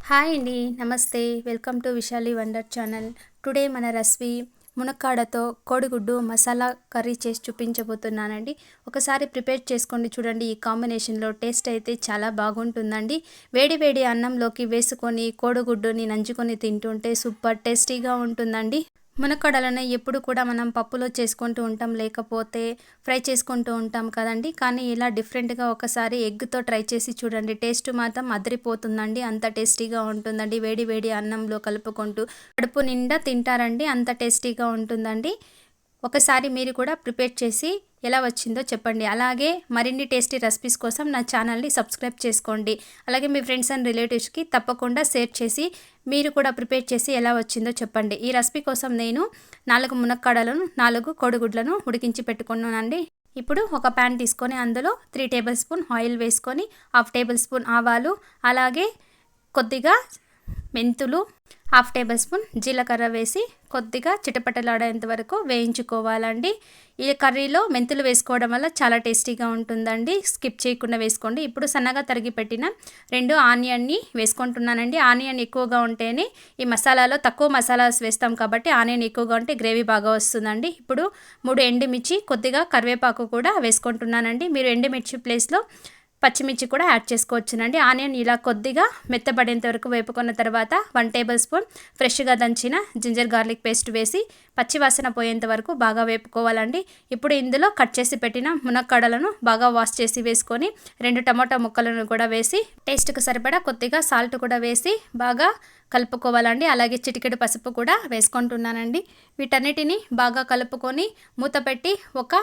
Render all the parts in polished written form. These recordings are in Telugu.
హాయ్ అండి, నమస్తే. Welcome to Vishali wonder channel. Today మన రెసిపీ మునక్కాడతో కోడిగుడ్డు మసాలా కర్రీ చేసి చూపించబోతున్నానండి. ఒకసారి ప్రిపేర్ చేసుకోండి, చూడండి. ఈ కాంబినేషన్లో టేస్ట్ అయితే చాలా బాగుంటుందండి. వేడి వేడి అన్నంలోకి వేసుకొని కోడిగుడ్డుని నంచుకొని తింటుంటే సూపర్ టేస్టీగా ఉంటుందండి. మునక్కాడలని ఎప్పుడు కూడా మనం పప్పులో చేసుకుంటూ ఉంటాం, లేకపోతే ఫ్రై చేసుకుంటూ ఉంటాం కదండి. కానీ ఇలా డిఫరెంట్గా ఒకసారి ఎగ్తో ట్రై చేసి చూడండి. టేస్ట్ మాత్రం అదిరిపోతుందండి. అంత టేస్టీగా ఉంటుందండి. వేడి వేడి అన్నంలో కలుపుకుంటూ కడుపు నిండా తింటారండి. అంత టేస్టీగా ఉంటుందండి. ఒకసారి మీరు కూడా ప్రిపేర్ చేసి ఎలా వచ్చిందో చెప్పండి. అలాగే మరిన్ని టేస్టీ రెసిపీస్ కోసం నా ఛానల్ని సబ్స్క్రైబ్ చేసుకోండి. అలాగే మీ ఫ్రెండ్స్ అండ్ రిలేటివ్స్కి తప్పకుండా షేర్ చేసి మీరు కూడా ప్రిపేర్ చేసి ఎలా వచ్చిందో చెప్పండి. ఈ రెసిపీ కోసం నేను 4 మునక్కాడలను 4 కోడిగుడ్లను ఉడికించి పెట్టుకున్నానండి. ఇప్పుడు ఒక ప్యాన్ తీసుకొని అందులో 3 టేబుల్ స్పూన్ ఆయిల్ వేసుకొని 1/2 టేబుల్ స్పూన్ ఆవాలు, అలాగే కొద్దిగా మెంతులు, 1/2 టేబుల్ స్పూన్ జీలకర్ర వేసి కొద్దిగా చిటపటలాడేంత వరకు వేయించుకోవాలండి. ఈ కర్రీలో మెంతులు వేసుకోవడం వల్ల చాలా టేస్టీగా ఉంటుందండి. స్కిప్ చేయకుండా వేసుకోండి. ఇప్పుడు సన్నగా తరిగి పెట్టిన 2 ఆనియన్ని వేసుకుంటున్నానండి. ఆనియన్ ఎక్కువగా ఉంటేనే ఈ మసాలాలో తక్కువ మసాలాస్ వేస్తాం కాబట్టి ఆనియన్ ఎక్కువగా ఉంటే గ్రేవీ బాగా వస్తుందండి. ఇప్పుడు 3 ఎండుమిర్చి, కొద్దిగా కరివేపాకు కూడా వేసుకుంటున్నానండి. మీరు ఎండుమిర్చి ప్లేస్లో పచ్చిమిర్చి కూడా యాడ్ చేసుకోవచ్చునండి. ఆనియన్ ఇలా కొద్దిగా మెత్తబడేంత వరకు వేపుకున్న తర్వాత 1 టేబుల్ స్పూన్ ఫ్రెష్గా దంచిన జింజర్ గార్లిక్ పేస్ట్ వేసి పచ్చివాసన పోయేంత వరకు బాగా వేపుకోవాలండి. ఇప్పుడు ఇందులో కట్ చేసి పెట్టిన మునక్కాడలను బాగా వాష్ చేసి వేసుకొని 2 టమాటా ముక్కలను కూడా వేసి టేస్ట్కి సరిపడా కొద్దిగా సాల్ట్ కూడా వేసి బాగా కలుపుకోవాలండి. అలాగే చిటికెడు పసుపు కూడా వేసుకుంటున్నానండి. వీటన్నిటిని బాగా కలుపుకొని మూత పెట్టి ఒక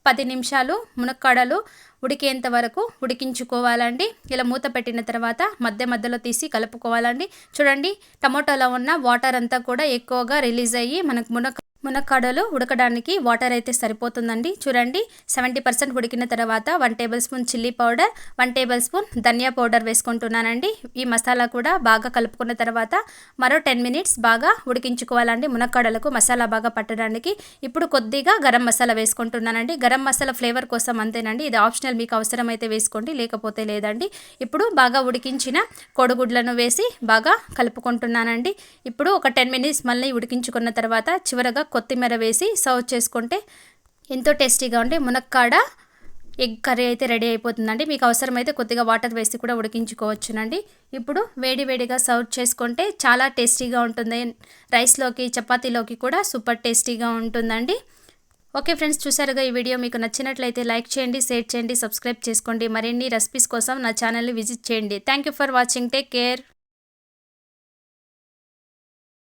10 నిమిషాలు మునక్కాడలు ఉడికేంత వరకు ఉడికించుకోవాలండి. ఇలా మూత పెట్టిన తర్వాత మధ్య మధ్యలో తీసి కలుపుకోవాలండి. చూడండి, టమాటోలో ఉన్న వాటర్ అంతా కూడా ఎక్కువగా రిలీజ్ అయ్యి మనకు మునక్కాడలు ఉడకడానికి వాటర్ అయితే సరిపోతుందండి. చూడండి, 70% ఉడికిన తర్వాత 1 tablespoon chilli powder, 1 tablespoon ధనియా పౌడర్ వేసుకుంటున్నానండి. ఈ మసాలా కూడా బాగా కలుపుకున్న తర్వాత మరో 10 మినిట్స్ బాగా ఉడికించుకోవాలండి, మునక్కాడలకు మసాలా బాగా పట్టడానికి. ఇప్పుడు కొద్దిగా గరం మసాలా వేసుకుంటున్నానండి. గరం మసాలా ఫ్లేవర్ కోసం అంతేనండి. ఇది ఆప్షనల్, మీకు అవసరమైతే వేసుకోండి, లేకపోతే లేదండి. ఇప్పుడు బాగా ఉడికించిన కోడిగుడ్లను వేసి బాగా కలుపుకుంటున్నానండి. ఇప్పుడు ఒక 10 మినిట్స్ మళ్ళీ ఉడికించుకున్న తర్వాత చివరగా కొత్తిమీర వేసి సర్వ్ చేసుకుంటే ఎంతో టేస్టీగా ఉండే మునక్కాడ ఎగ్ కర్రీ అయితే రెడీ అయిపోతుందండి. మీకు అవసరమైతే కొద్దిగా వాటర్ వేసి కూడా ఉడికించుకోవచ్చునండి. ఇప్పుడు వేడి వేడిగా సర్వ్ చేసుకుంటే చాలా టేస్టీగా ఉంటుంది. రైస్లోకి, చపాతీలోకి కూడా సూపర్ టేస్టీగా ఉంటుందండి. ఓకే ఫ్రెండ్స్, చూసారుగా. ఈ వీడియో మీకు నచ్చినట్లయితే లైక్ చేయండి, షేర్ చేయండి, సబ్స్క్రైబ్ చేసుకోండి. మరిన్ని రెసిపీస్ కోసం నా ఛానల్ని విజిట్ చేయండి. Thank you for watching. Take care.